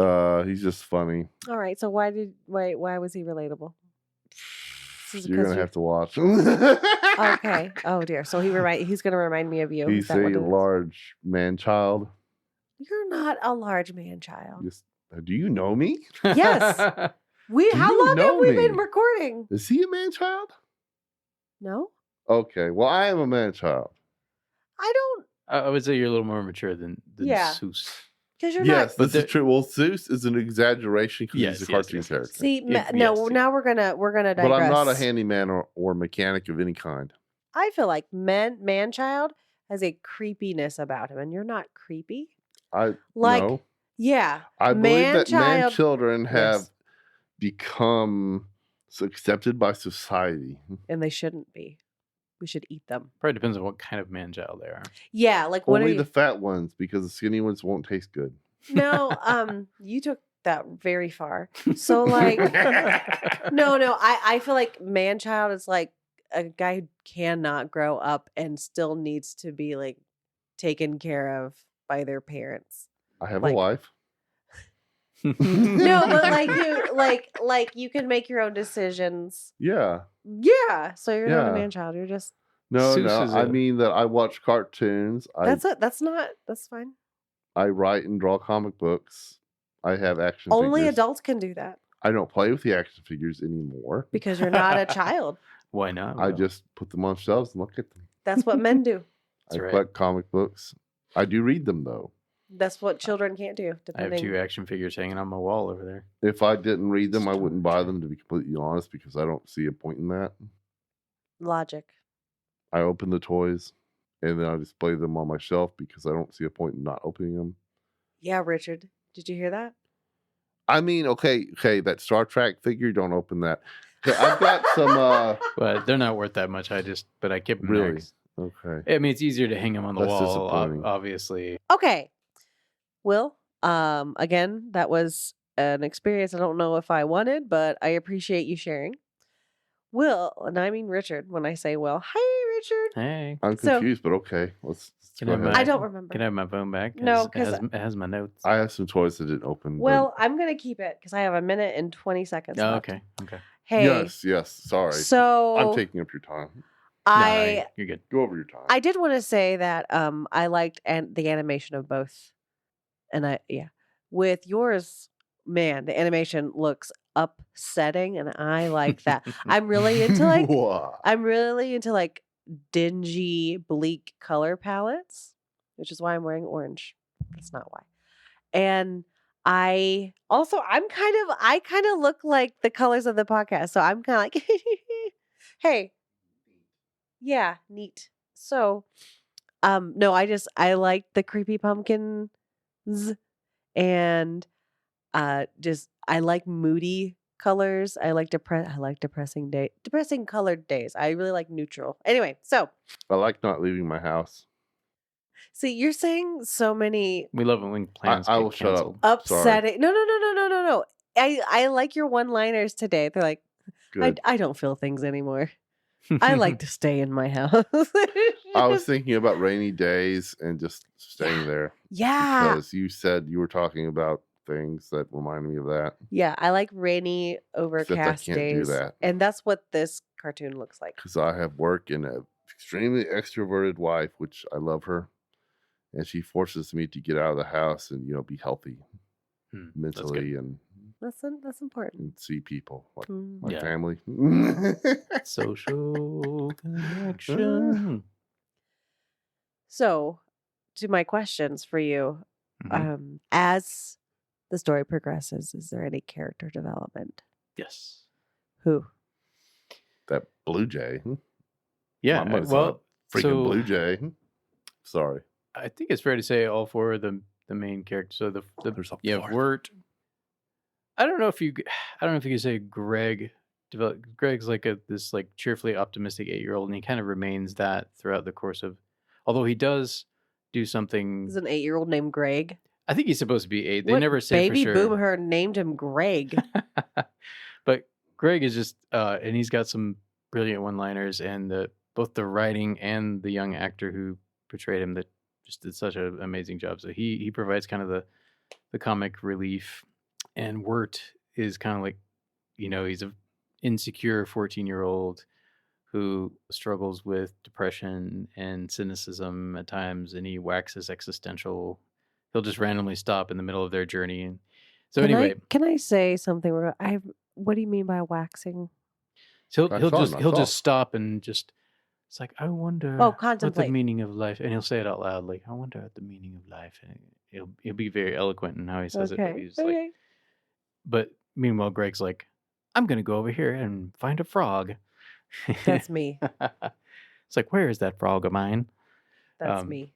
He's just funny. All right. So why was he relatable? You're gonna have to watch. Okay. Oh dear. So he's gonna remind me of you. He's a large man child. You're not a large man child. Do you know me? Yes. How long have we been recording? Is he a man child? No. Okay. Well, I am a man child. I would say you're a little more mature than Seuss. Because you're not. This is true. Well, Seuss is an exaggeration because he's a cartoon character. See, now we're gonna digress. But I'm not a handyman or mechanic of any kind. I feel like man-child has a creepiness about him, and you're not creepy. No. Yeah. I believe that man-children have become accepted by society, and they shouldn't be. We should eat them. Probably depends on what kind of man-child they are. Yeah, like only the fat ones, because the skinny ones won't taste good. No, you took that very far. So like, no. I feel like man-child is like a guy who cannot grow up and still needs to be like taken care of by their parents. I have a wife. No, but like you can make your own decisions. Yeah. Yeah. So you're not a man child. You're just no. I mean that I watch cartoons. That's fine. I write and draw comic books. I have action figures. Only adults can do that. I don't play with the action figures anymore. Because you're not a child. Why not? I just put them on shelves and look at them. That's what men do. I collect comic books. I do read them, though. That's what children can't do. I have 2 action figures hanging on my wall over there. If I didn't read them, I wouldn't buy them, to be completely honest, because I don't see a point in that. Logic. I open the toys, and then I display them on my shelf because I don't see a point in not opening them. Yeah, Richard. Did you hear that? I mean, okay, that Star Trek figure, don't open that. Okay, I've got some... Well, they're not worth that much. But I kept them really? there. Okay. I mean, it's easier to hang them on the wall, obviously. Okay. Will, again, that was an experience I don't know if I wanted, but I appreciate you sharing. Will, and I mean Richard when I say Will. Hi, Richard. Hey. I'm confused, but okay. Let's go ahead. I don't remember. Can I have my phone back? No, because it has my notes. I have some toys that didn't open. Well, I'm going to keep it because I have a minute and 20 seconds left. Okay. Hey. Yes. Sorry. So I'm taking up your time. No, you're good. Go over your time. I did want to say that I liked the animation of both. And with yours, man, the animation looks upsetting, and I like that. I'm really into like dingy, bleak color palettes, which is why I'm wearing orange. That's not why. And I kind of look like the colors of the podcast, so I'm kind of like, hey, yeah, neat. So, no, I like the creepy pumpkins, and I like moody colors. I like depressing colored days. I really like neutral. Anyway, so I like not leaving my house. See, you're saying so many. We love it when plans I get will canceled. shut up. Upsetting. No. I like your one-liners today. They're like, I don't feel things anymore. I like to stay in my house. I was thinking about rainy days and just staying there. Yeah. Because you said you were talking about things that remind me of that. Yeah, I like rainy, overcast days. Do that. And that's what this cartoon looks like. Because I have work and an extremely extroverted wife, which I love her. And she forces me to get out of the house and, be healthy mentally and that's important. And see people like my Yeah. family. Social connection. So, to my questions for you, as the story progresses, is there any character development? Yes. Who? That Blue Jay. Yeah. Well, freaking Blue Jay. Sorry. I think it's fair to say all 4 of the main characters. So Wirt. I don't know if you could say Greg. Greg's like this cheerfully optimistic 8-year-old, and he kind of remains that throughout the course of. Although he does do something. Is an 8-year-old named Greg? I think he's supposed to be 8. They never say for sure. Baby Boomer named him Greg. But Greg is just, and he's got some brilliant one-liners, and both the writing and the young actor who portrayed him that just did such an amazing job. So he provides kind of the comic relief, and Wirt is kind of like, he's an insecure 14-year-old who struggles with depression and cynicism at times, and he waxes existential. He'll just randomly stop in the middle of their journey. And so can I say something? What do you mean by waxing? So he'll just stop and just. It's like, I wonder what the meaning of life, and he'll say it out loud, like, I wonder what the meaning of life, and he'll be very eloquent in how he says it. But he's like, but meanwhile, Greg's like, I'm gonna go over here and find a frog. That's me. It's like, where is that frog of mine? That's me.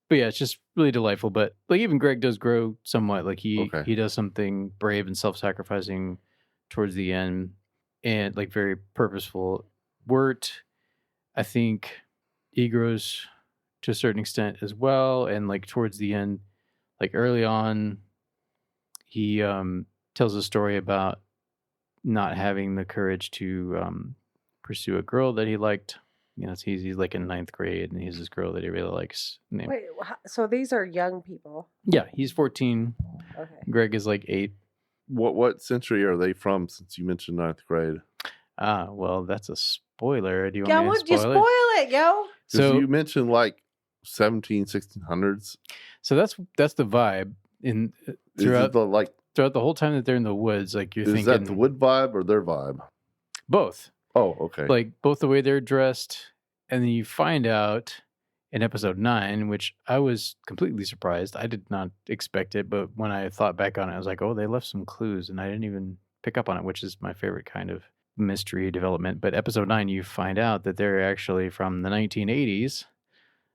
But yeah, it's just really delightful. But like even Greg does grow somewhat. Like he does something brave and self-sacrificing towards the end, and like very purposeful. Wirt, I think he grows to a certain extent as well. And like towards the end, like early on, he tells a story about not having the courage to pursue a girl that he liked. You know, he's like in 9th grade, and he has this girl that he really likes. Wait, so these are young people? Yeah, he's 14. Okay. Greg is like 8. What century are they from? Since you mentioned 9th grade. Well, that's a spoiler. Do you Yeah, want me to would you spoil it, yo? So you mentioned like 1600s. So that's the vibe in throughout throughout the whole time that they're in the woods. Like you're thinking, is that the wood vibe or their vibe? Both. Oh, okay. Like both the way they're dressed, and then you find out in episode 9, which I was completely surprised. I did not expect it, but when I thought back on it, I was like, oh, they left some clues, and I didn't even pick up on it, which is my favorite kind of mystery development. But episode 9, you find out that they're actually from the 1980s.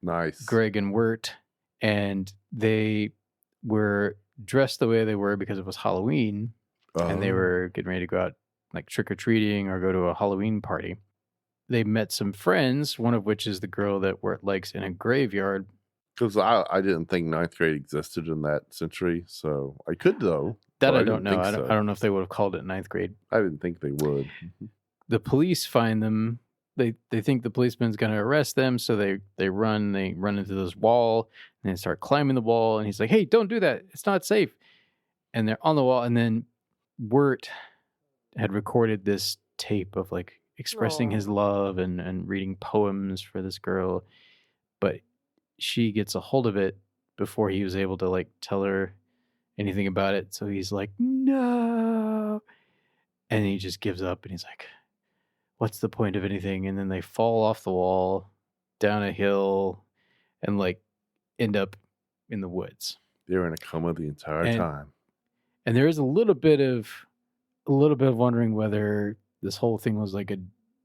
Nice. Greg and Wirt, and they were dressed the way they were because it was Halloween, and they were getting ready to go out like trick-or-treating or go to a Halloween party. They met some friends, one of which is the girl that Wirt likes in a graveyard. Because I didn't think 9th grade existed in that century, so I could though. That I don't know. I don't know if they would have called it 9th grade. I didn't think they would. The police find them. They think the policeman's going to arrest them, so they run into this wall, and they start climbing the wall, and he's like, hey, don't do that. It's not safe. And they're on the wall, and then Wirt had recorded this tape of like expressing his love and reading poems for this girl, but she gets a hold of it before he was able to like tell her anything about it. So he's like, no, and he just gives up, and he's like, what's the point of anything? And then they fall off the wall down a hill and like end up in the woods. They were in a coma the entire time. And there is a little bit of wondering whether this whole thing was like a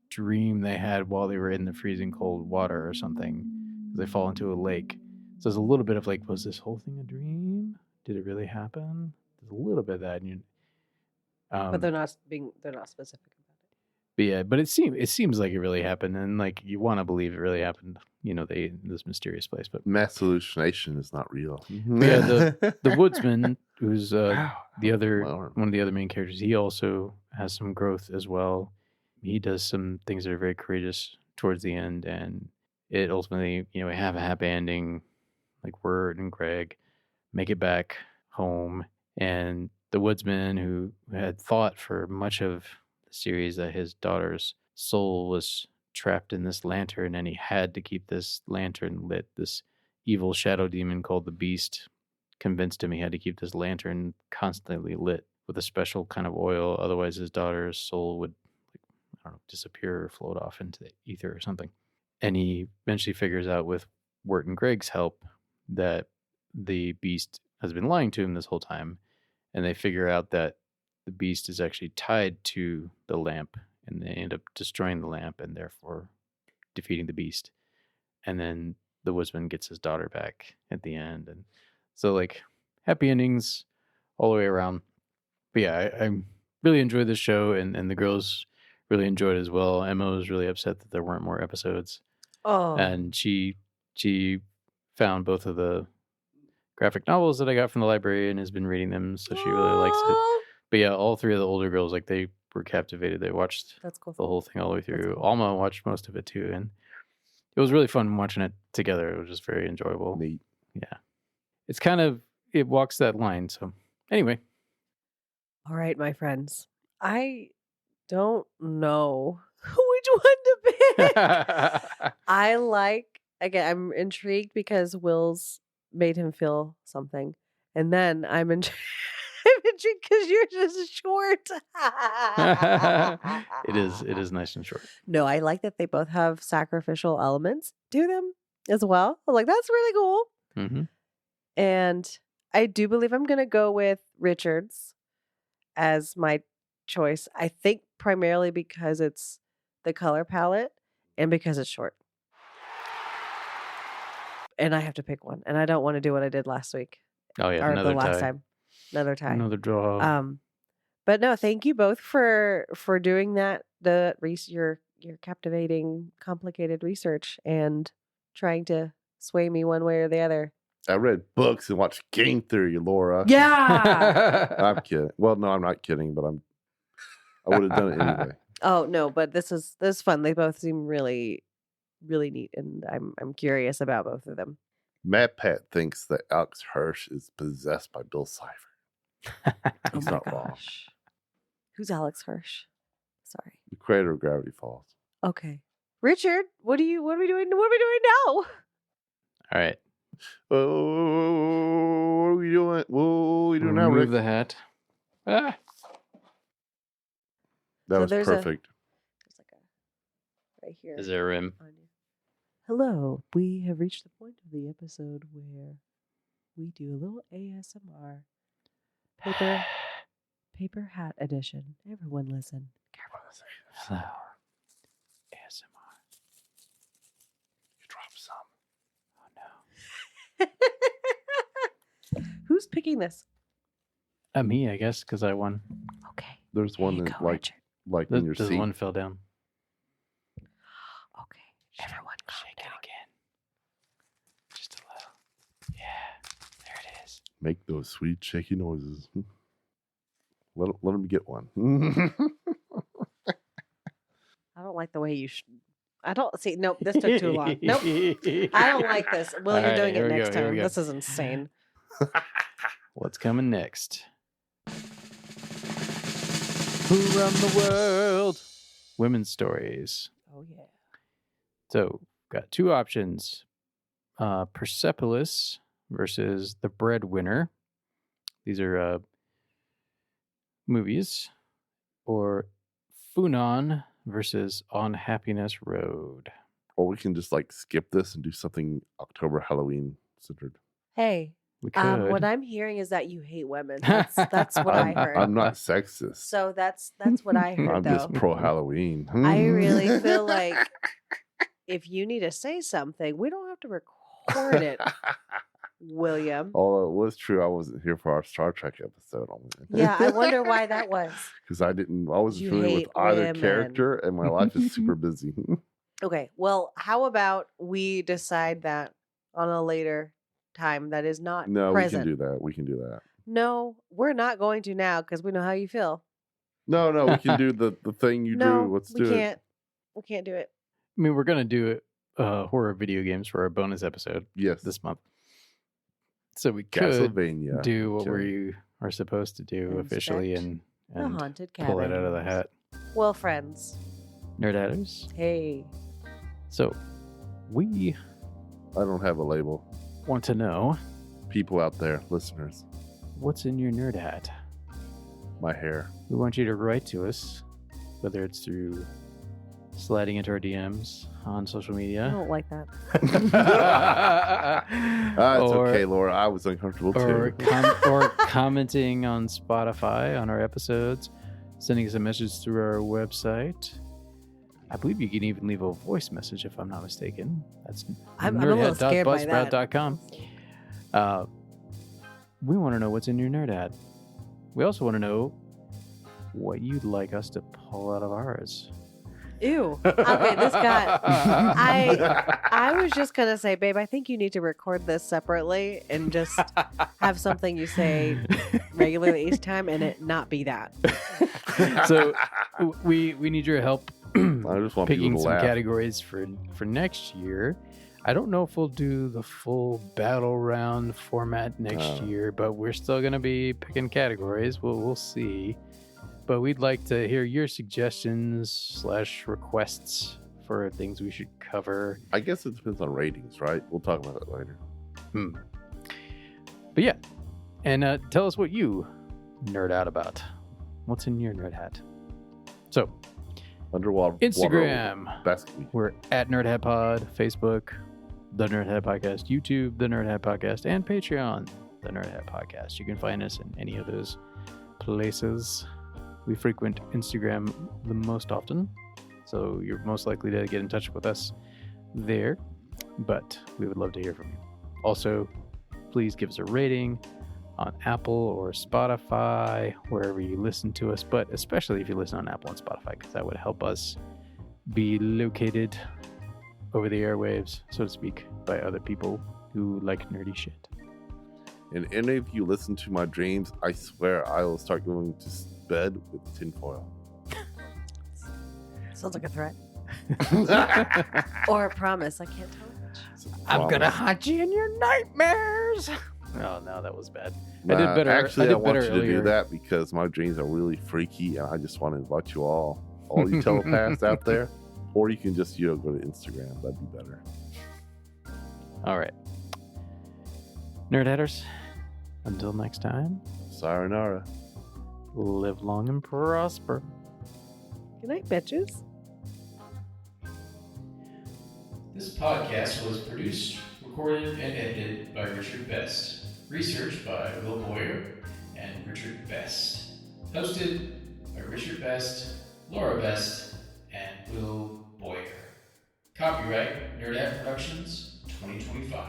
dream they had while they were in the freezing cold water or something. They fall into a lake. So there's a little bit of like, was this whole thing a dream? Did it really happen? There's a little bit of that. And but they're not specific about it. But yeah, but it seems like it really happened, and like you want to believe it really happened. You know, they in this mysterious place, but mass hallucination is not real. Yeah, the woodsman, who's one of the other main characters, he also has some growth as well. He does some things that are very courageous towards the end, and it ultimately, you know, we have a happy ending. Like Wirt and Greg make it back home, and the woodsman who had thought for much of the series that his daughter's soul was trapped in this lantern, and he had to keep this lantern lit. This evil shadow demon called the Beast convinced him he had to keep this lantern constantly lit with a special kind of oil, otherwise his daughter's soul would, like, I don't know, disappear or float off into the ether or something. And he eventually figures out with Wirt and Greg's help that the Beast has been lying to him this whole time, and they figure out that the Beast is actually tied to the lamp, and they end up destroying the lamp and therefore defeating the Beast. And then the woodsman gets his daughter back at the end. And so, like, happy endings all the way around. But yeah, I really enjoyed this show, and the girls really enjoyed it as well. Emma was really upset that there weren't more episodes. Oh. And she found both of the graphic novels that I got from the library and has been reading them, so she really likes it. But yeah, all three of the older girls, like, they were captivated. They watched the whole thing all the way through. Cool. Alma watched most of it too, and it was really fun watching it together. It was just very enjoyable. Neat. Yeah. It's it walks that line. So anyway. All right, my friends. I don't know which one to pick. I'm intrigued because Will's made him feel something. And then I'm intrigued because you're just short. It is nice and short. No, I like that they both have sacrificial elements to them as well. I'm like, that's really cool. Mm-hmm. And I do believe I'm going to go with Richards as my choice. I think primarily because it's the color palette and because it's short. And I have to pick one. And I don't want to do what I did last week. Oh, yeah. Or the last time. Another tie. Another draw. But no, thank you both for doing that. Your captivating, complicated research and trying to sway me one way or the other. I read books and watched game theory, Laura. Yeah. I'm kidding. Well, no, I'm not kidding, but I would have done it anyway. Oh no, but this is fun. They both seem really really neat, and I'm curious about both of them. Mad Pat thinks that Alex Hirsch is possessed by Bill Cipher. He's not wrong. Who's Alex Hirsch? Sorry. The creator of Gravity Falls. Okay. Richard, what are we doing? What are we doing now? All right. Oh, what are we doing? Whoa, what are we doing now, Rick? Remove the hat. Ah. That was perfect. There's like a right here. Is there a rim? Hello. We have reached the point of the episode where we do a little ASMR. Paper hat edition. Everyone listen. Hello. ASMR. You drop some. Oh no. Who's picking this? Me, I guess, because I won. Okay. There's one that Richard. like in your There's seat. one fell down. Okay. Everyone Shake it again. Just a little. Yeah. There it is. Make those sweet shaky noises. Let him get one. I don't like the way you. I don't see. Nope, this took too long. Nope, I don't like this. Will, you're doing it next time. This is insane. What's coming next? Who run the world? Women's stories. Oh yeah. So, got two options: Persepolis versus The Breadwinner. These are movies, or Funan versus On Happiness Road. Or we can just like skip this and do something October Halloween centered. Hey, We could. what I'm hearing is that you hate women. That's what I heard. I'm not sexist. So that's what I heard. I'm though. just pro Halloween. I really feel like if you need to say something, we don't have to record it, William. Although it was true, I wasn't here for our Star Trek episode. Yeah, I wonder why that was. Because I wasn't You familiar with hate either women. character, and my life is super busy. Okay, well, how about we decide that on a later time that is not No, present? we can do that. No, we're not going to now because we know how you feel. No, we can do the thing you No, drew. Let's we do can't. it. We can't do it. I mean, we're gonna do horror video games for our bonus episode Yes. this month. So we could Castlevania. do what Sure. we are supposed to do officially and The haunted cabin. pull it out of the hat. Well, friends. Nerd Hatters. Hey. So we I don't have a label. want to know People out there, listeners, what's in your nerd hat. my hair. We want you to write to us, whether it's through sliding into our DMs on social I media. don't like that. It's okay, Laura. I was uncomfortable too. Or commenting on Spotify on our episodes, sending us a message through our website. I believe you can even leave a voice message if I'm not mistaken. That's I'm a little scared by that. nerdhat.buzzsprout.com. We want to know what's in your nerd hat. We also want to know what you'd like us to pull out of ours. Ew. Okay, this got. I was just gonna say, babe, I think you need to record this separately and just have something you say regularly each time, and it not be that. So we need your help I just want picking people to some laugh. categories for next year. I don't know if we'll do the full battle round format next year, but we're still going to be picking categories. We'll see. But we'd like to hear your suggestions / requests for things we should cover. I guess it depends on ratings, right? We'll talk about that later. But yeah, and tell us what you nerd out about. What's in your nerd hat? So, Underwater Instagram. Basket. We're at Nerd Hat Pod, Facebook, The Nerd Hat Podcast, YouTube, The Nerd Hat Podcast, and Patreon, The Nerd Hat Podcast. You can find us in any of those places. We frequent Instagram the most often, so you're most likely to get in touch with us there, but we would love to hear from you. Also, please give us a rating on Apple or Spotify, wherever you listen to us, but especially if you listen on Apple and Spotify, because that would help us be located over the airwaves, so to speak, by other people who like nerdy shit. And any of you listen to my dreams, I swear I will start going to bed with tinfoil. Sounds like a threat. Or a promise. I can't tell which. I'm gonna haunt you in your nightmares. Oh no, that was bad. Nah, I did better. Actually, I want you to earlier. do that because my dreams are really freaky, and I just want to invite you all you telepaths out there, or you can just go to Instagram. That'd be better. All right, Nerdheaders. Until next time. Sayonara. Live long and prosper. Good night, bitches. This podcast was produced, recorded, and edited by Richard Best. Research by Will Boyer and Richard Best. Hosted by Richard Best, Laura Best, and Will Boyer. Copyright Nerdette Productions 2025.